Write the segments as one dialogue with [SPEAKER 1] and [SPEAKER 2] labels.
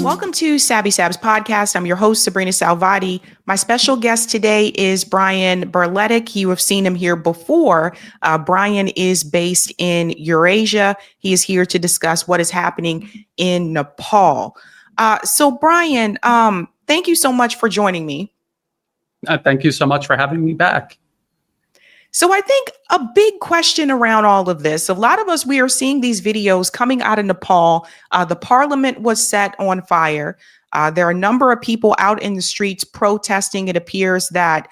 [SPEAKER 1] Welcome to Sabs podcast. I'm your host, sabrinasalvati. My special guest today is Brian Berletic. You have seen him here before. Brian is based in Eurasia. He is here to discuss what is happening in Nepal. So Brian, thank you so much for joining me.
[SPEAKER 2] Thank you so much for having me back.
[SPEAKER 1] So I think a big question around all of this, a lot of us, we are seeing these videos coming out of Nepal. The parliament was set on fire. There are a number of people out in the streets protesting. It appears that,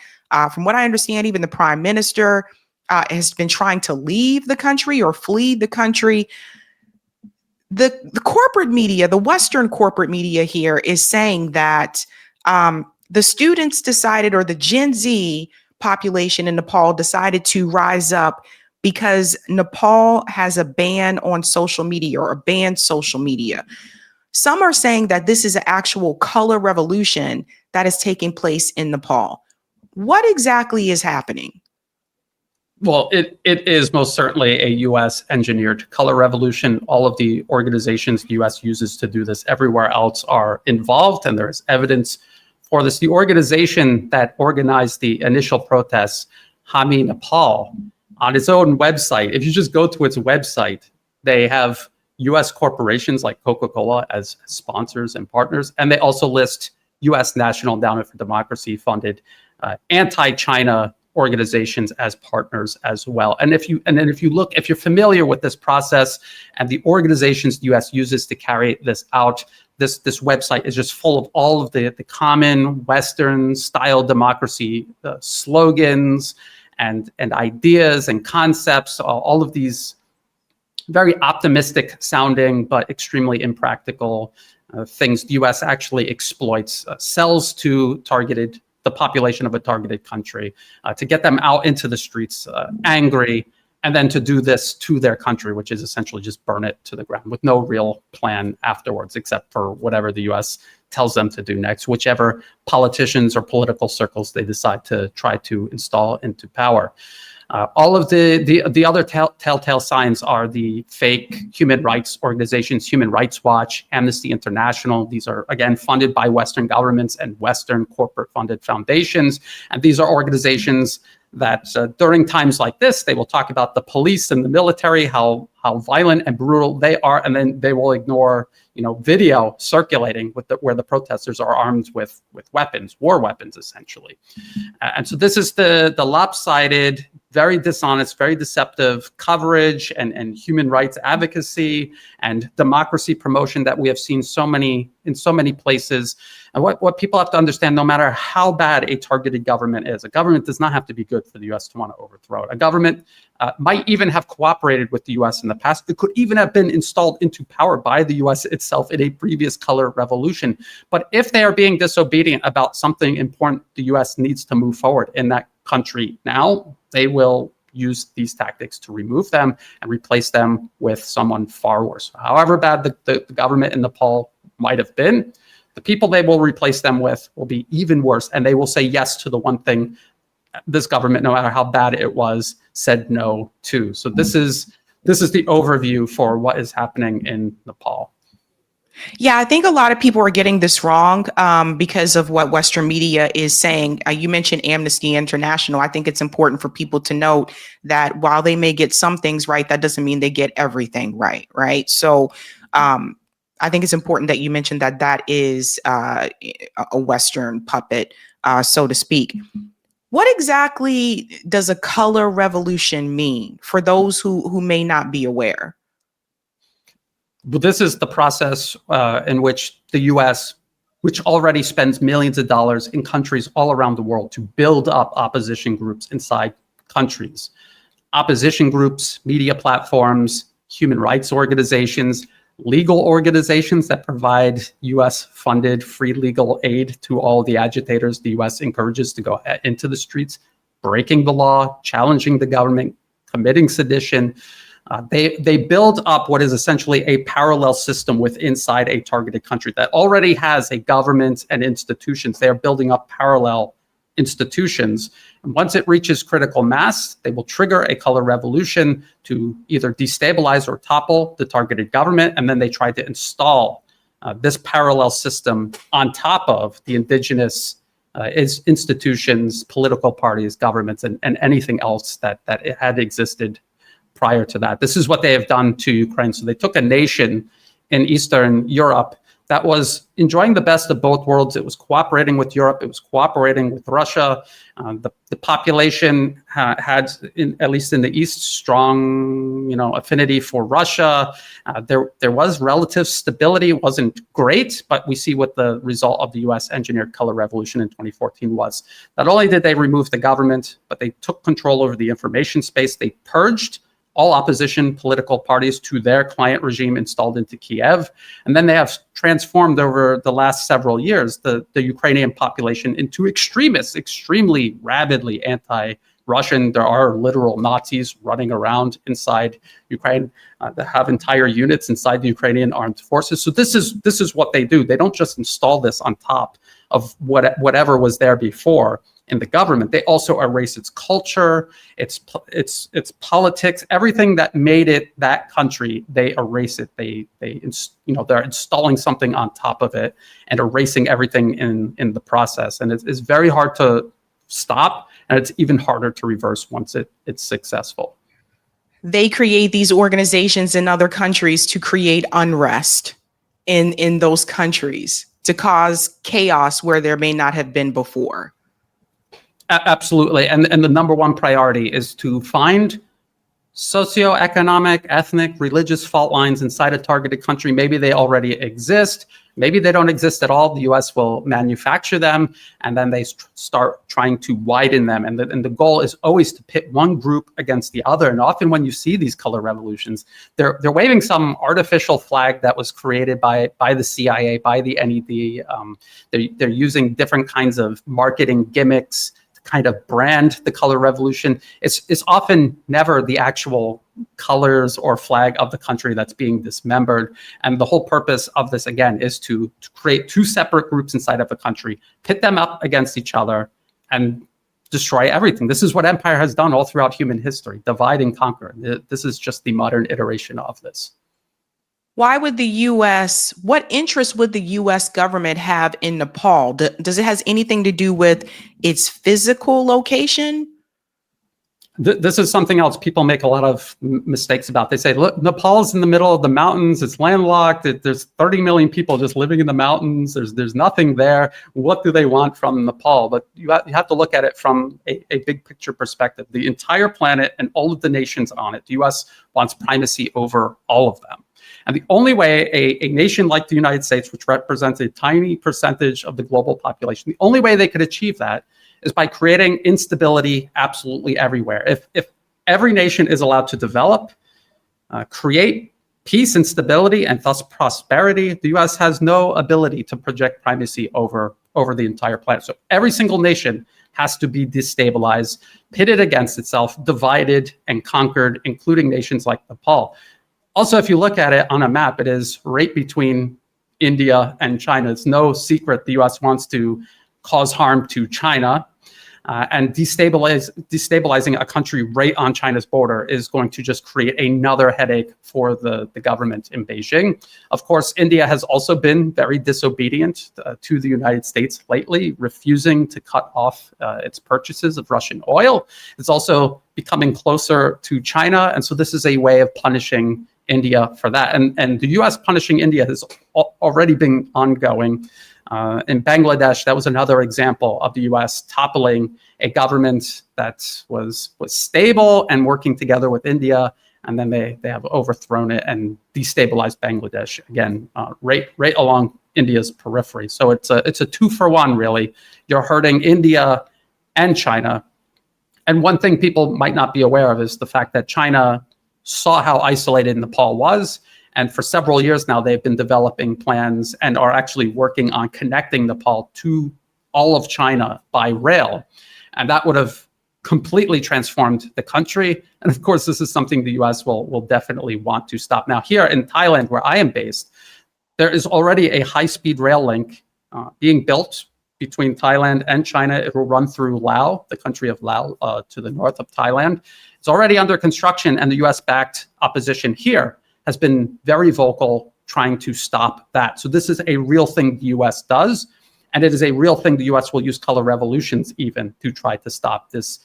[SPEAKER 1] from what I understand, even the prime minister has been trying to leave the country or flee the country. The corporate media, the Western corporate media here is saying that the students decided, or the Gen Z population in Nepal decided to rise up because Nepal has a ban on social media or banned social media. Some are saying that this is an actual color revolution that is taking place in Nepal. What exactly is happening?
[SPEAKER 2] Well, it is most certainly a U.S. engineered color revolution. All of the organizations the U.S. uses to do this everywhere else are involved, and there is evidence for this. The organization that organized the initial protests, Hami Nepal, on its own website, if you just go to its website, they have U.S. corporations like Coca-Cola as sponsors and partners, and they also list U.S. National Endowment for Democracy funded anti-China organizations as partners as well. And if you're familiar with this process and the organizations the U.S. uses to carry this out, this website is just full of all of the common Western style democracy slogans and ideas and concepts, all of these very optimistic sounding but extremely impractical things the U.S. actually exploits, sells to the population of a targeted country, to get them out into the streets angry, and then to do this to their country, which is essentially just burn it to the ground with no real plan afterwards, except for whatever the U.S. tells them to do next, whichever politicians or political circles they decide to try to install into power. All of the other telltale signs are the fake human rights organizations, Human Rights Watch, Amnesty International. These are, again, funded by Western governments and Western corporate-funded foundations. And these are organizations that during times like this, they will talk about the police and the military, how violent and brutal they are, and then they will ignore video circulating where the protesters are armed with weapons, war weapons, essentially. And so this is the lopsided, very dishonest, very deceptive coverage and human rights advocacy and democracy promotion that we have seen in so many places. And what people have to understand, no matter how bad a targeted government is, a government does not have to be good for the U.S. to want to overthrow it. A government might even have cooperated with the U.S. in the past. It could even have been installed into power by the U.S. itself in a previous color revolution. But if they are being disobedient about something important the U.S. needs to move forward in that country now, they will use these tactics to remove them and replace them with someone far worse. However bad the government in Nepal might have been, the people they will replace them with will be even worse, and they will say yes to the one thing this government, no matter how bad it was, said no to. So this is the overview for what is happening in Nepal.
[SPEAKER 1] Yeah, I think a lot of people are getting this wrong because of what Western media is saying. You mentioned Amnesty International. I think it's important for people to note that while they may get some things right, that doesn't mean they get everything right, right? So I think it's important that you mentioned that is a Western puppet, so to speak. What exactly does a color revolution mean for those who may not be aware?
[SPEAKER 2] Well, this is the process in which the U.S., which already spends millions of dollars in countries all around the world to build up opposition groups inside countries. Opposition groups, media platforms, human rights organizations, legal organizations that provide U.S.-funded free legal aid to all the agitators the U.S. encourages to go into the streets, breaking the law, challenging the government, committing sedition. They build up what is essentially a parallel system inside a targeted country that already has a government and institutions. They are building up parallel institutions. And once it reaches critical mass, they will trigger a color revolution to either destabilize or topple the targeted government. And then they try to install this parallel system on top of the indigenous institutions, political parties, governments, and anything else that it had existed prior to that. This is what they have done to Ukraine. So they took a nation in Eastern Europe that was enjoying the best of both worlds. It was cooperating with Europe. It was cooperating with Russia. The population had, at least in the East, strong, affinity for Russia. There was relative stability. It wasn't great, but we see what the result of the U.S. engineered color revolution in 2014 was. Not only did they remove the government, but they took control over the information space. They purged all opposition political parties to their client regime installed into Kiev. And then they have transformed over the last several years the Ukrainian population into extremists, extremely rabidly anti-Russian. There are literal Nazis running around inside Ukraine that have entire units inside the Ukrainian armed forces. So this is what they do. They don't just install this on top of whatever was there before in the government. They also erase its culture, its politics, everything that made it that country. They erase it. They're installing something on top of it and erasing everything in the process. And it's very hard to stop, and it's even harder to reverse once it's successful.
[SPEAKER 1] They create these organizations in other countries to create unrest in those countries, to cause chaos where there may not have been before.
[SPEAKER 2] Absolutely. And the number one priority is to find socioeconomic, ethnic, religious fault lines inside a targeted country. Maybe they already exist. Maybe they don't exist at all. The U.S. will manufacture them, and then they start trying to widen them. And the goal is always to pit one group against the other. And often when you see these color revolutions, they're waving some artificial flag that was created by the CIA, by the NED. They're using different kinds of marketing gimmicks kind of brand the color revolution. It's often never the actual colors or flag of the country that's being dismembered. And the whole purpose of this, again, is to create two separate groups inside of a country, pit them up against each other, and destroy everything. This is what empire has done all throughout human history: divide and conquer. This is just the modern iteration of this.
[SPEAKER 1] Why would what interest would the U.S. government have in Nepal? Does it has anything to do with its physical location?
[SPEAKER 2] This is something else people make a lot of mistakes about. They say, look, Nepal's in the middle of the mountains. It's landlocked. There's 30 million people just living in the mountains. There's nothing there. What do they want from Nepal? But you have to look at it from a big picture perspective. The entire planet and all of the nations on it, the U.S. wants primacy over all of them. And the only way a nation like the United States, which represents a tiny percentage of the global population, the only way they could achieve that is by creating instability absolutely everywhere. If every nation is allowed to develop, create peace and stability, and thus prosperity, the U.S. has no ability to project primacy over the entire planet. So every single nation has to be destabilized, pitted against itself, divided and conquered, including nations like Nepal. Also, if you look at it on a map, it is right between India and China. It's no secret the U.S. wants to cause harm to China, and destabilizing a country right on China's border is going to just create another headache for the government in Beijing. Of course, India has also been very disobedient to the United States lately, refusing to cut off its purchases of Russian oil. It's also becoming closer to China, and so this is a way of punishing India for that. And the U.S. punishing India has already been ongoing. In Bangladesh, that was another example of the U.S. toppling a government that was stable and working together with India, and then they have overthrown it and destabilized Bangladesh again, right along India's periphery. So it's a 2-for-1 really. You're hurting India and China. And one thing people might not be aware of is the fact that China saw how isolated Nepal was. And for several years now, they've been developing plans and are actually working on connecting Nepal to all of China by rail. And that would have completely transformed the country. And of course, this is something the US will definitely want to stop. Now, here in Thailand, where I am based, there is already a high-speed rail link being built between Thailand and China. It will run through Laos, the country of Laos, to the north of Thailand. It's already under construction, and the US-backed opposition here has been very vocal, trying to stop that. So this is a real thing the US does, and it is a real thing the US will use color revolutions even to try to stop. This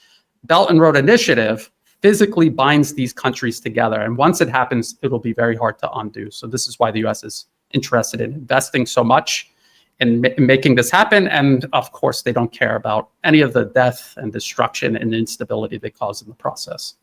[SPEAKER 2] Belt and Road Initiative physically binds these countries together, and once it happens, it'll be very hard to undo. So this is why the US is interested in investing so much in making this happen, and of course they don't care about any of the death and destruction and instability they cause in the process.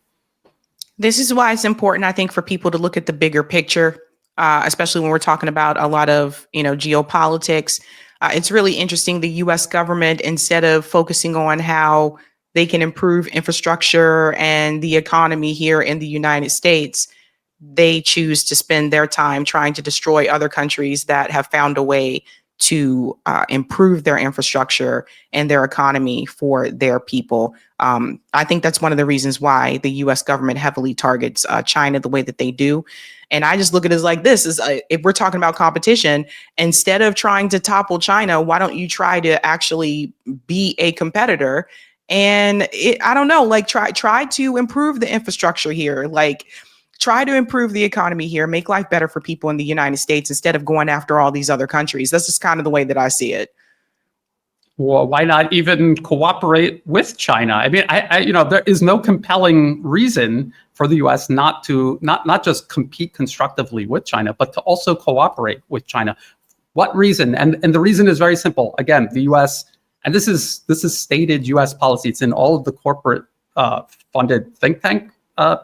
[SPEAKER 1] This is why it's important, I think, for people to look at the bigger picture, especially when we're talking about a lot of, geopolitics. It's really interesting. The U.S. government, instead of focusing on how they can improve infrastructure and the economy here in the United States, they choose to spend their time trying to destroy other countries that have found a way to improve their infrastructure and their economy for their people. I think that's one of the reasons why the U.S. government heavily targets China the way that they do. And I just look at it like this: is if we're talking about competition, instead of trying to topple China, why don't you try to actually be a competitor? And I don't know, like try to improve the infrastructure here, like try to improve the economy here, make life better for people in the United States instead of going after all these other countries. That's just kind of the way that I see it.
[SPEAKER 2] Well, why not even cooperate with China? I mean, there is no compelling reason for the U.S. not just compete constructively with China, but to also cooperate with China. What reason? And the reason is very simple. Again, the U.S. and this is stated U.S. policy. It's in all of the corporate funded think tank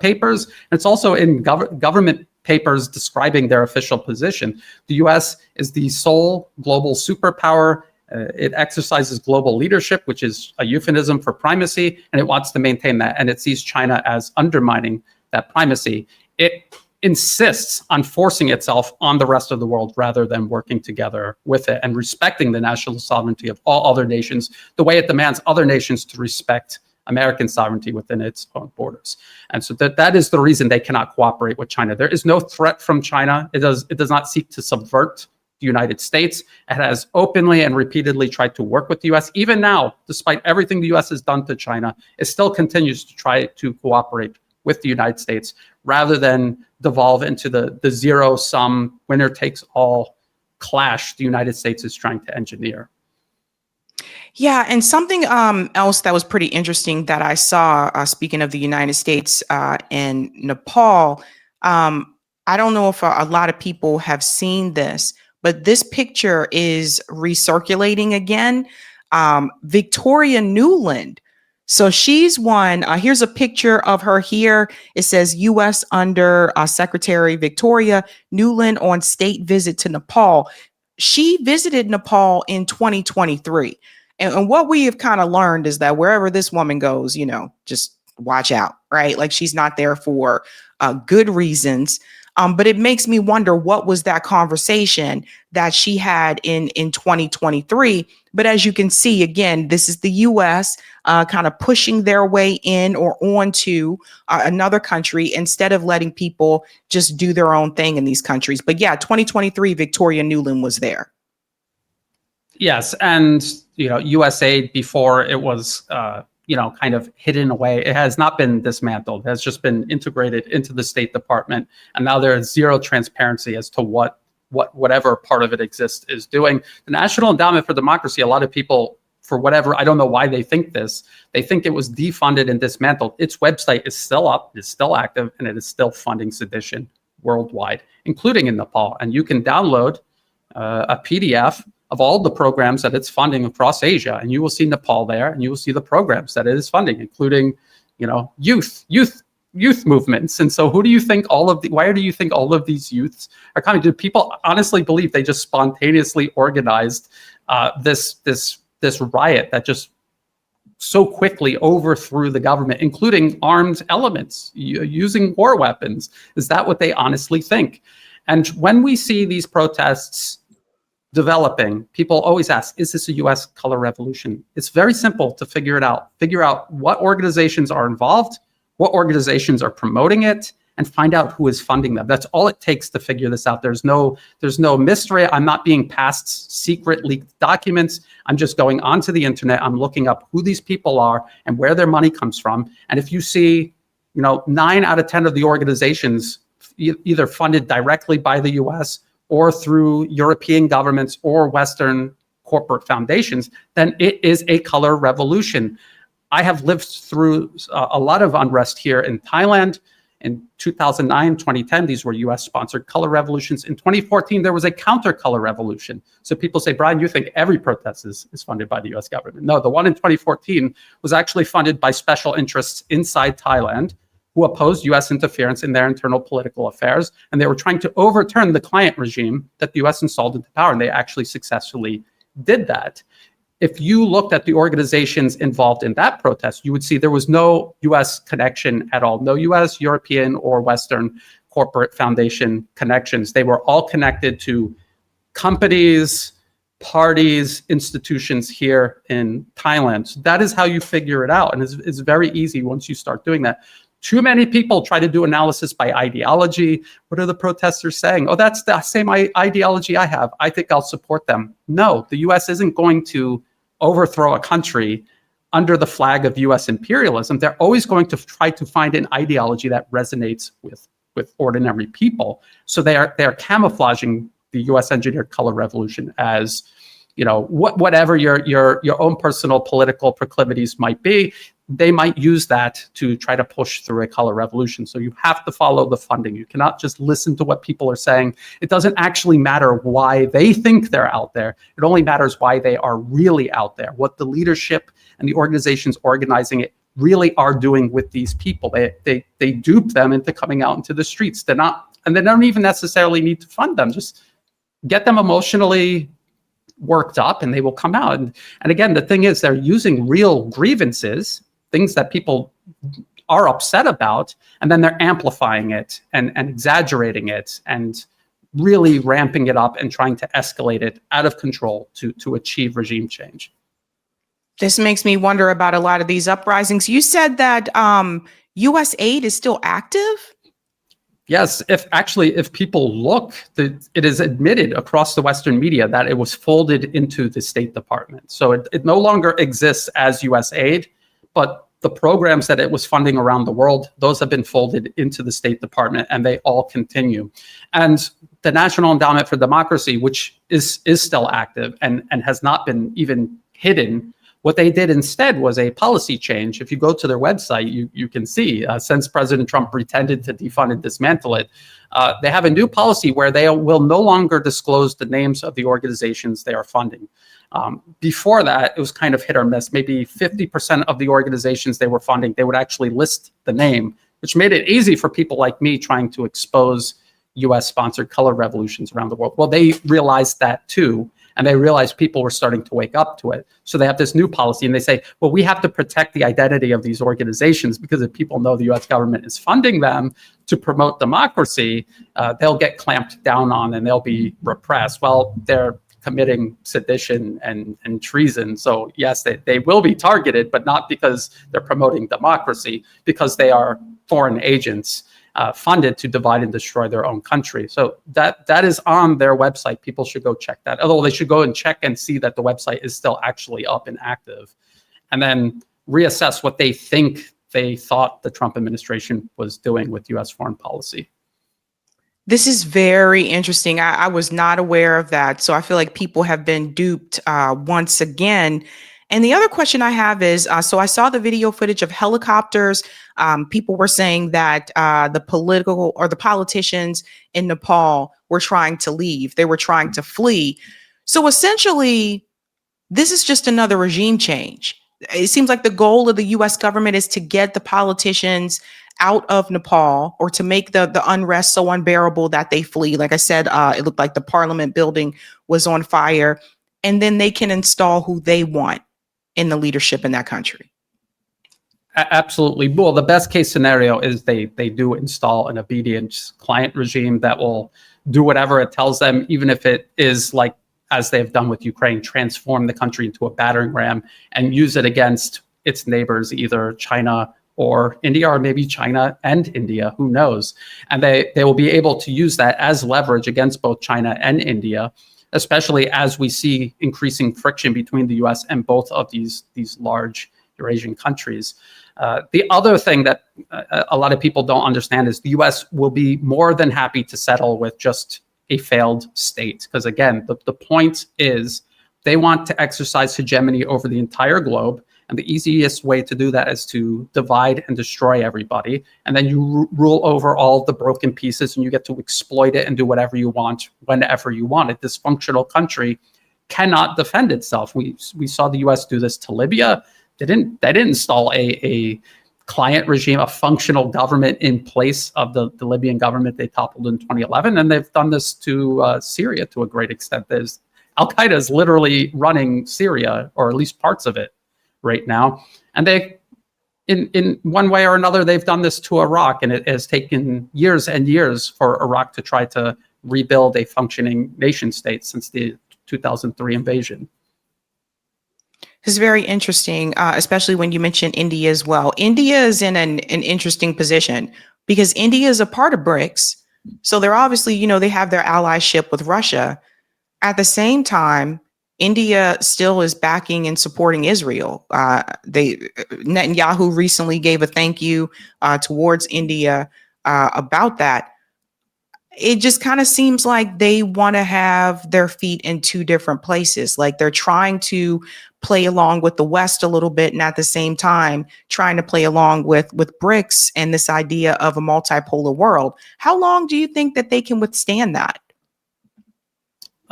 [SPEAKER 2] papers, and it's also in government papers describing their official position. The U.S. is the sole global superpower. It exercises global leadership, which is a euphemism for primacy, and it wants to maintain that. And it sees China as undermining that primacy. It insists on forcing itself on the rest of the world rather than working together with it and respecting the national sovereignty of all other nations, the way it demands other nations to respect American sovereignty within its own borders. And so that is the reason they cannot cooperate with China. There is no threat from China. It does not seek to subvert the United States. It has openly and repeatedly tried to work with the US. Even now, despite everything the US has done to China, it still continues to try to cooperate with the United States rather than devolve into the zero-sum, winner-takes-all clash the United States is trying to engineer.
[SPEAKER 1] Yeah, and something else that was pretty interesting that I saw, speaking of the United States and Nepal, I don't know if a lot of people have seen this, but this picture is recirculating again. Victoria Nuland. So she's one. Here's a picture of her here. It says U.S. Under Secretary Victoria Nuland on state visit to Nepal. She visited Nepal in 2023. And what we have kind of learned is that wherever this woman goes, just watch out, right? Like she's not there for good reasons. But it makes me wonder, what was that conversation that she had in 2023? But as you can see, again, this is the U.S. Kind of pushing their way in or onto another country instead of letting people just do their own thing in these countries. But yeah, 2023, Victoria Nuland was there.
[SPEAKER 2] Yes, and U.S. aid before it was kind of hidden away. It has not been dismantled. It has just been integrated into the State Department, and now there is zero transparency as to whatever part of it exists is doing. The National Endowment for Democracy, a lot of people, for whatever, I don't know why they think this, they think it was defunded and dismantled. Its website is still up, it's still active, and it is still funding sedition worldwide, including in Nepal. And you can download a PDF of all the programs that it's funding across Asia, and you will see Nepal there, and you will see the programs that it is funding, including, youth movements. And so, why do you think all of these youths are coming? Do people honestly believe they just spontaneously organized this riot that just so quickly overthrew the government, including armed elements using war weapons? Is that what they honestly think? And when we see these protests developing, people always ask, is this a U.S. color revolution? It's very simple to figure it out. Figure out what organizations are involved, what organizations are promoting it, and find out who is funding them. That's all it takes to figure this out. There's no mystery. I'm not being passed secret leaked documents. I'm just going onto the internet. I'm looking up who these people are and where their money comes from. And if you see, 9 out of 10 of the organizations either funded directly by the U.S. or through European governments or Western corporate foundations, then it is a color revolution. I have lived through a lot of unrest here in Thailand. In 2009, 2010, these were US-sponsored color revolutions. In 2014, there was a counter-color revolution. So people say, Brian, you think every protest is funded by the US government. No, the one in 2014 was actually funded by special interests inside Thailand who opposed US interference in their internal political affairs. And they were trying to overturn the client regime that the US installed into power. And they actually successfully did that. If you looked at the organizations involved in that protest, you would see there was no US connection at all, no US, European, or Western corporate foundation connections. They were all connected to companies, parties, institutions here in Thailand. So that is how you figure it out. And it's very easy once you start doing that. Too many people try to do analysis by ideology. What are the protesters saying? Oh, that's the same ideology I have. I think I'll support them. No, the US isn't going to overthrow a country under the flag of US imperialism. They're always going to try to find an ideology that resonates with ordinary people. So they are camouflaging the US engineered color revolution as, you know, whatever your own personal political proclivities might be, they might use that to try to push through a color revolution. So you have to follow the funding. You cannot just listen to what people are saying. It doesn't actually matter why they think they're out there. It only matters why they are really out there, what the leadership and the organizations organizing it really are doing with these people. They dupe them into coming out into the streets. They're not, and they don't even necessarily need to fund them. Just get them emotionally worked up and they will come out. And again, the thing is they're using real grievances, things that people are upset about, and then they're amplifying it and exaggerating it and really ramping it up and trying to escalate it out of control to achieve regime change.
[SPEAKER 1] This makes me wonder about a lot of these uprisings. You said that US aid is still active?
[SPEAKER 2] Yes, if people look, it is admitted across the Western media that it was folded into the State Department. So it no longer exists as US aid, but the programs that it was funding around the world, those have been folded into the State Department and they all continue. And the National Endowment for Democracy, which is still active and has not been even hidden, what they did instead was a policy change. If you go to their website, you can see since President Trump pretended to defund and dismantle it, they have a new policy where they will no longer disclose the names of the organizations they are funding. Before that, it was kind of hit or miss. Maybe 50% of the organizations they were funding, they would actually list the name, which made it easy for people like me trying to expose US-sponsored color revolutions around the world. Well, they realized that too. And they realized people were starting to wake up to it. So they have this new policy and they say, well, we have to protect the identity of these organizations because if people know the US government is funding them to promote democracy, they'll get clamped down on and they'll be repressed. Well, they're committing sedition and treason. So yes, they will be targeted, but not because they're promoting democracy, because they are foreign agents funded to divide and destroy their own country. So that is on their website. People should go check that. Although they should go and check and see that the website is still actually up and active, and then reassess what they think they thought the Trump administration was doing with US foreign policy.
[SPEAKER 1] This is very interesting. I was not aware of that. So I feel like people have been duped once again. And the other question I have is, so I saw the video footage of helicopters. People were saying that the politicians in Nepal were trying to leave. They were trying to flee. So essentially, this is just another regime change. It seems like the goal of the US government is to get the politicians out of Nepal or to make the unrest so unbearable that they flee. Like I said, it looked like the parliament building was on fire, and then they can install who they want in the leadership in that country.
[SPEAKER 2] Absolutely. Well, the best case scenario is they do install an obedient client regime that will do whatever it tells them, even if it is like, as they've done with Ukraine, transform the country into a battering ram and use it against its neighbors, either China or India, or maybe China and India, who knows? And they will be able to use that as leverage against both China and India, especially as we see increasing friction between the US and both of these large Eurasian countries. The other thing that a lot of people don't understand is the US will be more than happy to settle with just a failed state. Because again, the point is they want to exercise hegemony over the entire globe. And the easiest way to do that is to divide and destroy everybody. And then you rule over all the broken pieces and you get to exploit it and do whatever you want, whenever you want. A dysfunctional country cannot defend itself. We saw the US do this to Libya. They didn't install a client regime, a functional government in place of the Libyan government they toppled in 2011. And they've done this to Syria to a great extent. Al-Qaeda is literally running Syria, or at least parts of it right now. And they, in one way or another, they've done this to Iraq. And it has taken years and years for Iraq to try to rebuild a functioning nation state since the 2003 invasion.
[SPEAKER 1] This is very interesting, especially when you mention India as well. India is in an interesting position because India is a part of BRICS. So they're obviously, they have their allyship with Russia. At the same time, India still is backing and supporting Israel. Netanyahu recently gave a thank you towards India about that. It just kind of seems like they want to have their feet in two different places. Like they're trying to play along with the West a little bit, and at the same time trying to play along with BRICS and this idea of a multipolar world. How long do you think that they can withstand that?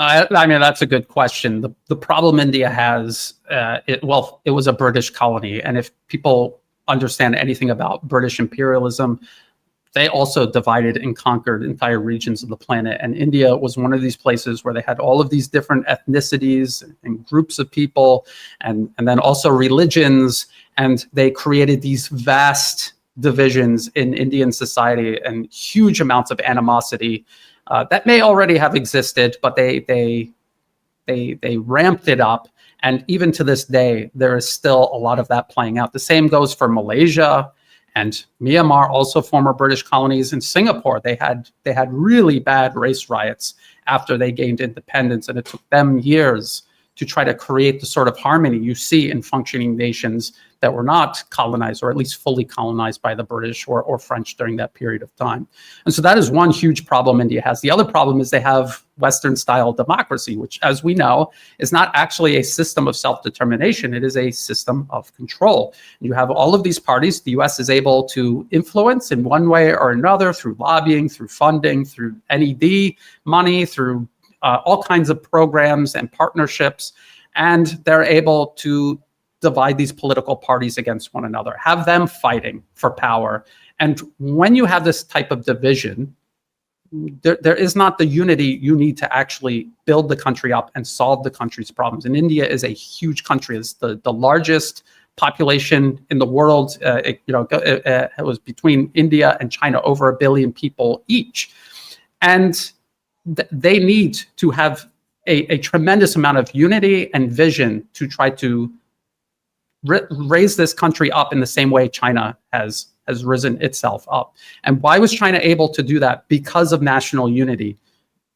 [SPEAKER 2] I mean, that's a good question. The problem India has, it was a British colony. And if people understand anything about British imperialism, they also divided and conquered entire regions of the planet. And India was one of these places where they had all of these different ethnicities and groups of people, and then also religions. And they created these vast divisions in Indian society and huge amounts of animosity that may already have existed, but they ramped it up. And even to this day, there is still a lot of that playing out. The same goes for Malaysia and Myanmar, also former British colonies. In Singapore, they had really bad race riots after they gained independence, and it took them years to try to create the sort of harmony you see in functioning nations that were not colonized, or at least fully colonized by the British or French during that period of time. And so that is one huge problem India has. The other problem is they have Western-style democracy, which, as we know, is not actually a system of self-determination. It is a system of control. You have all of these parties. The US is able to influence in one way or another through lobbying, through funding, through NED money, through all kinds of programs and partnerships. And they're able to divide these political parties against one another, have them fighting for power. And when you have this type of division, there is not the unity you need to actually build the country up and solve the country's problems. And India is a huge country. It's the largest population in the world. It was between India and China, over 1 billion people each. And they need to have a tremendous amount of unity and vision to try to raise this country up in the same way China has risen itself up. And why was China able to do that? Because of national unity.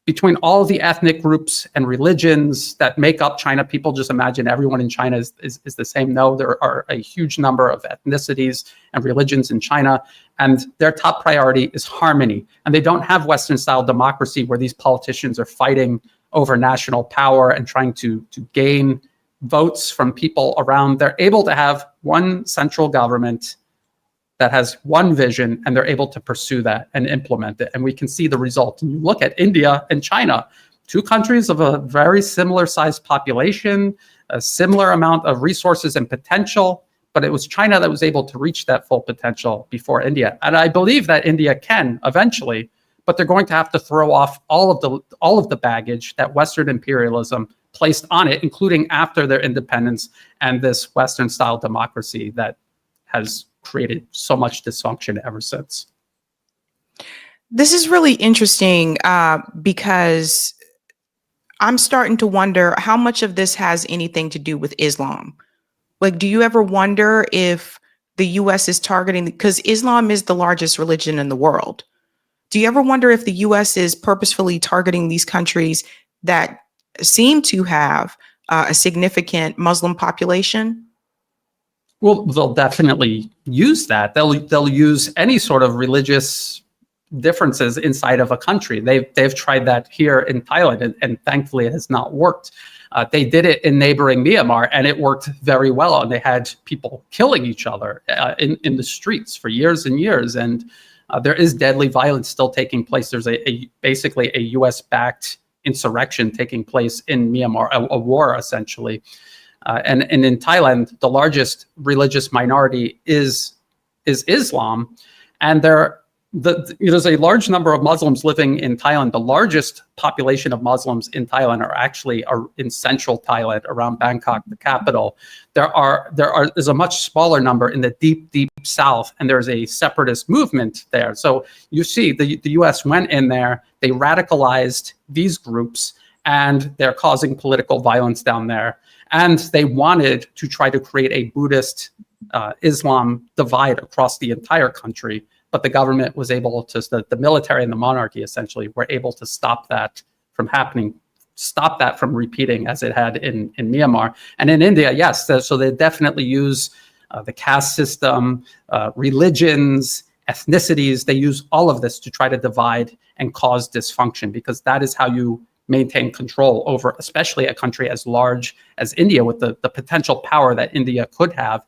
[SPEAKER 2] Between all the ethnic groups and religions that make up China, people just imagine everyone in China is the same. No, there are a huge number of ethnicities and religions in China, and their top priority is harmony. And they don't have Western-style democracy where these politicians are fighting over national power and trying to gain votes from people around. They're able to have one central government that has one vision, and they're able to pursue that and implement it. And we can see the result. And you look at India and China, two countries of a very similar sized population, a similar amount of resources and potential, but it was China that was able to reach that full potential before India. And I believe that India can eventually, but they're going to have to throw off all of the baggage that Western imperialism placed on it, including after their independence and this Western-style democracy that has created so much dysfunction ever since.
[SPEAKER 1] This is really interesting because I'm starting to wonder how much of this has anything to do with Islam. Like, do you ever wonder if the US is targeting, because Islam is the largest religion in the world. Do you ever wonder if the US is purposefully targeting these countries that seem to have a significant Muslim population?
[SPEAKER 2] Well, they'll definitely use that. They'll use any sort of religious differences inside of a country. They've tried that here in Thailand, and thankfully it has not worked. They did it in neighboring Myanmar, and it worked very well. And they had people killing each other in the streets for years and years. And there is deadly violence still taking place. There's basically a U.S.-backed insurrection taking place in Myanmar, a war essentially. And in Thailand, the largest religious minority is Islam, and there's a large number of Muslims living in Thailand. The largest population of Muslims in Thailand are actually in central Thailand, around Bangkok, the capital. There's a much smaller number in the deep south, and there's a separatist movement there. So you see, the U.S. went in there, they radicalized these groups, and they're causing political violence down there. And they wanted to try to create a Buddhist Islam divide across the entire country. But the government was able to, the military and the monarchy essentially were able to stop that from happening, stop that from repeating as it had in Myanmar. And in India, yes, so they definitely use the caste system, religions, ethnicities. They use all of this to try to divide and cause dysfunction, because that is how you maintain control over, especially a country as large as India, with the potential power that India could have.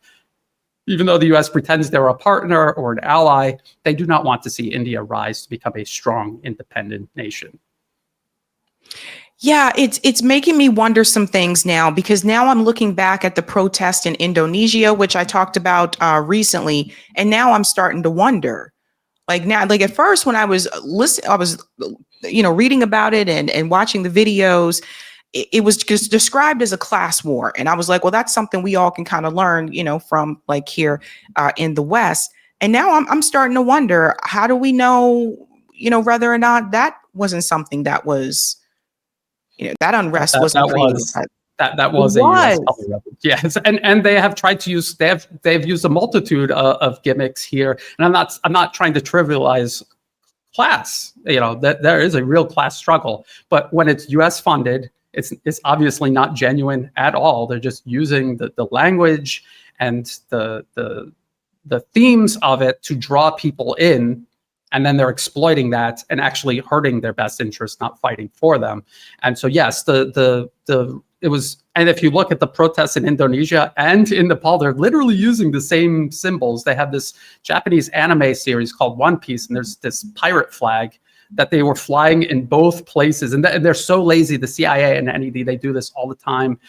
[SPEAKER 2] Even though the U.S. pretends they're a partner or an ally, they do not want to see India rise to become a strong, independent nation.
[SPEAKER 1] Yeah, it's making me wonder some things now, because now I'm looking back at the protest in Indonesia, which I talked about recently, and now I'm starting to wonder. Like at first when I was reading about it and watching the videos, it was just described as a class war. And I was like, well, that's something we all can kind of learn, from like here in the West. And now I'm starting to wonder, how do we know, whether or not that wasn't something that was, that unrest wasn't created.
[SPEAKER 2] That was a US color. Yes, and they have tried to use, they've used a multitude of gimmicks here. And I'm not trying to trivialize class, that there is a real class struggle. But when it's US funded, it's obviously not genuine at all. They're just using the language and the themes of it to draw people in, and then they're exploiting that and actually hurting their best interests, not fighting for them. And so yes, it was, and if you look at the protests in Indonesia and in Nepal, they're literally using the same symbols. They have this Japanese anime series called One Piece, and there's this pirate flag that they were flying in both places. And they're so lazy, the CIA and NED, they do this all the time.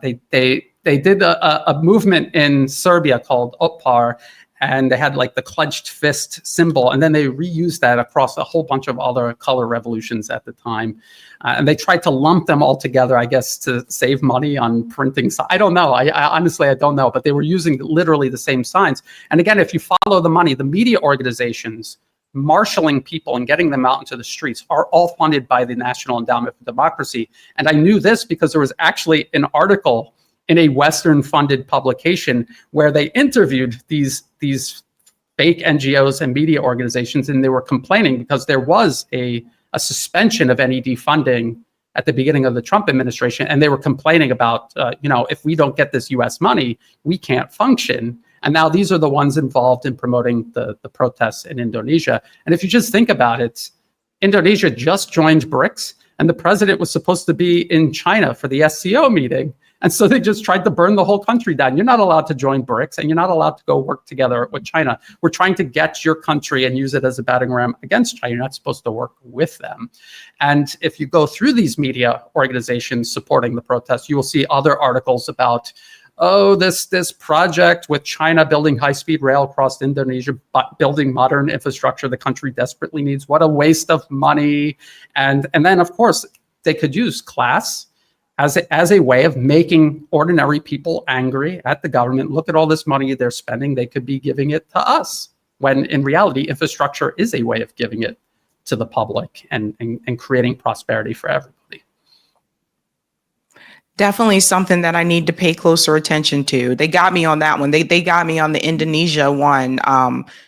[SPEAKER 2] They did a movement in Serbia called Otpar, and they had like the clenched fist symbol, and then they reused that across a whole bunch of other color revolutions at the time. And they tried to lump them all together, I guess, to save money on printing. I don't know. I honestly, I don't know. But they were using literally the same signs. And again, if you follow the money, the media organizations marshaling people and getting them out into the streets are all funded by the National Endowment for Democracy. And I knew this because there was actually an article in a Western-funded publication where they interviewed these fake NGOs and media organizations, and they were complaining because there was a suspension of NED funding at the beginning of the Trump administration, and they were complaining about, if we don't get this U.S. money, we can't function. And now these are the ones involved in promoting the protests in Indonesia. And if you just think about it, Indonesia just joined BRICS, and the president was supposed to be in China for the SCO meeting. And so they just tried to burn the whole country down. You're not allowed to join BRICS, and you're not allowed to go work together with China. We're trying to get your country and use it as a battering ram against China. You're not supposed to work with them. And if you go through these media organizations supporting the protests, you will see other articles about, this project with China building high-speed rail across Indonesia, but building modern infrastructure the country desperately needs. What a waste of money. And then, of course, they could use class as a way of making ordinary people angry at the government. Look at all this money they're spending. They could be giving it to us, when in reality, infrastructure is a way of giving it to the public and creating prosperity for everybody.
[SPEAKER 1] Definitely something that I need to pay closer attention to. They got me on that one. They got me on the Indonesia one.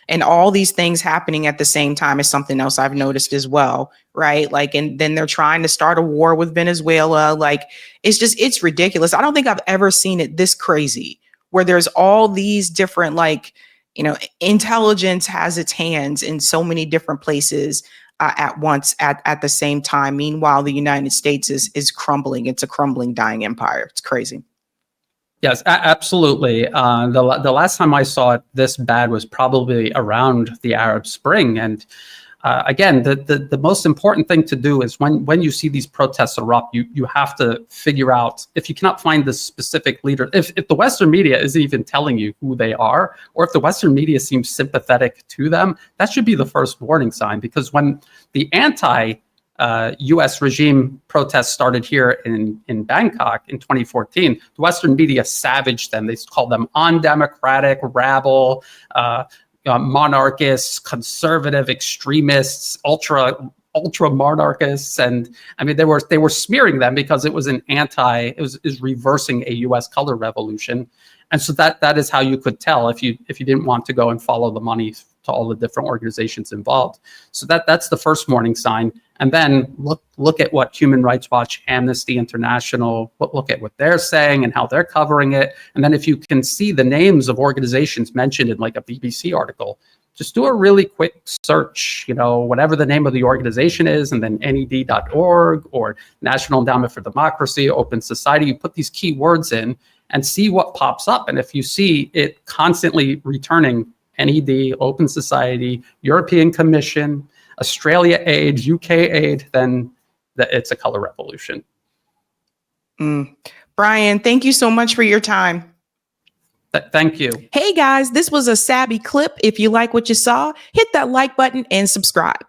[SPEAKER 1] And all these things happening at the same time is something else I've noticed as well, right? Like, and then they're trying to start a war with Venezuela. Like, it's ridiculous. I don't think I've ever seen it this crazy, where there's all these different, like, intelligence has its hands in so many different places at once at the same time. Meanwhile, the United States is crumbling. It's a crumbling, dying empire. It's crazy.
[SPEAKER 2] Yes, absolutely. The last time I saw it this bad was probably around the Arab Spring. And again, the most important thing to do is when you see these protests erupt, you have to figure out, if you cannot find the specific leader, if the Western media isn't even telling you who they are, or if the Western media seems sympathetic to them, that should be the first warning sign. Because when the U.S. regime protests started here in Bangkok in 2014, the Western media savaged them. They called them undemocratic, rabble, monarchists, conservative extremists, ultra monarchists, and I mean they were smearing them because it was is reversing a U.S. color revolution, and so that is how you could tell if you didn't want to go and follow the money to all the different organizations involved. So that's the first warning sign. And then look at what Human Rights Watch, Amnesty International, look at what they're saying and how they're covering it. And then if you can see the names of organizations mentioned in like a BBC article, just do a really quick search, whatever the name of the organization is, and then NED.org or National Endowment for Democracy, Open Society. You put these keywords in and see what pops up. And if you see it constantly returning NED, Open Society, European Commission, Australia Aid, UK Aid, then it's a color revolution.
[SPEAKER 1] Brian, thank you so much for your time.
[SPEAKER 2] Thank you.
[SPEAKER 1] Hey guys, this was a Sabby clip. If you like what you saw, hit that like button and subscribe.